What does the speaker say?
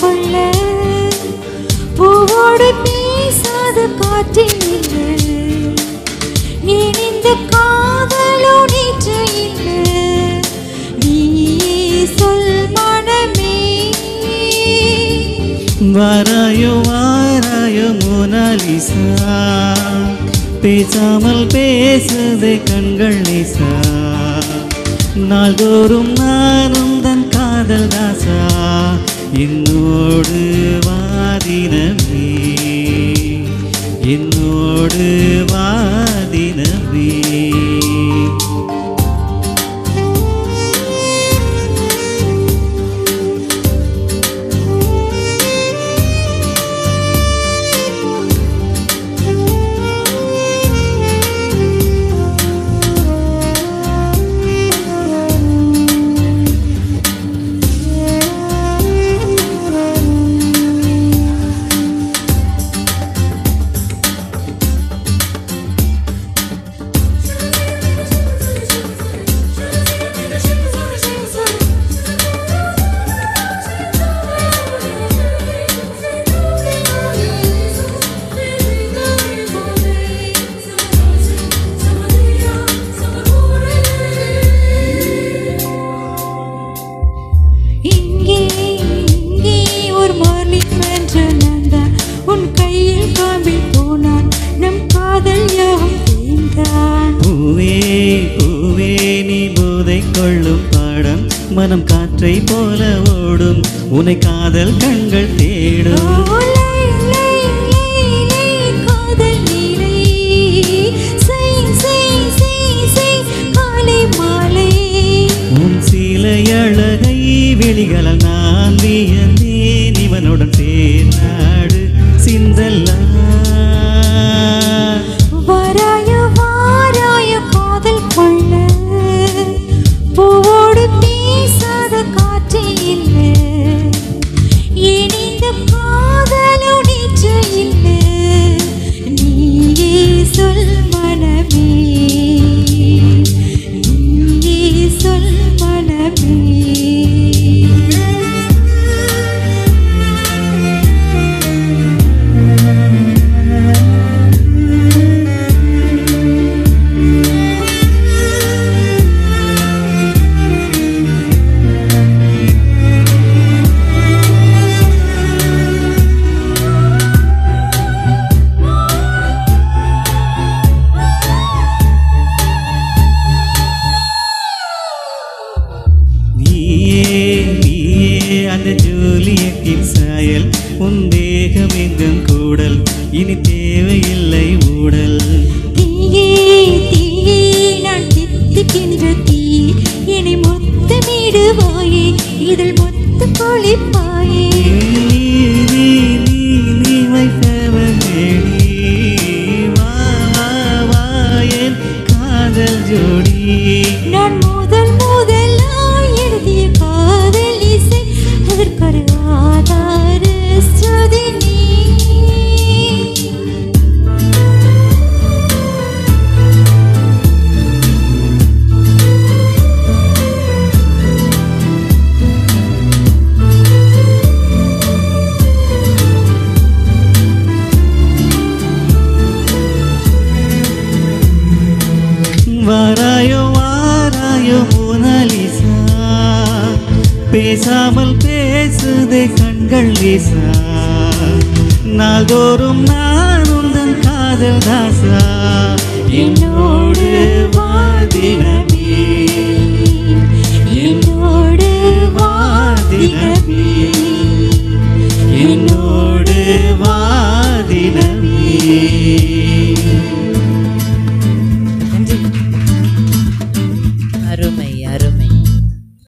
கொள்ள பூவோடு பேசாத காற்றில்லை ஏன் இந்த காதலோ நேற்று இல்லை நீயே சொல் மனமே வாராயோ வாராயோ மோனாலிசா பேசாமல் பேசுதே கண்கள் நேசா நாள்தோறும் நானும் தன் காதல் தாசா என்னோடு வாதினமே என்னோடு வாதினமே மனம் காற்றை போல ஓடும் உன்னை காதல் கண்கள் தேடும் உன் சிலை அழகை வெளிகளால் நான் வியந்தேன் இவனுடன் சேர்நாடு சிந்தல்லா வாராயோ வாராயோ காதல் கொள்ள பூவோடு பேசாத காற்றே இல்லை ஏன் இந்த காதலோ நேற்று இல்லை நீயே சொல் மனமே நீயே சொல் மனமே அந்த ஜூலியட்டின் சாயல் உன் தேகம் எங்கும் கூடல் இனி தேவையில்லை ஊடல் தீயே தீயே நான் தித்திக்கின்ற தீ என்னை மொத்தமிடுவாயே இதில் மொத்த கொளிப்பாயே காதல் ஜோடி நான் முதல் முதலாய் எழுதிய காதல் இசை அதற்கொரு ஆதார ஸ்ருதி நீ வாராயோ வாராயோ மோனாலிசா பேசாமல் பேசுதே கண்கள் வீசா நாள்தோறும் நானும் தன் காதல் தாசா என்னோடு வாதினமே என்னோடு வாதினமே என்னோடு வாதினமே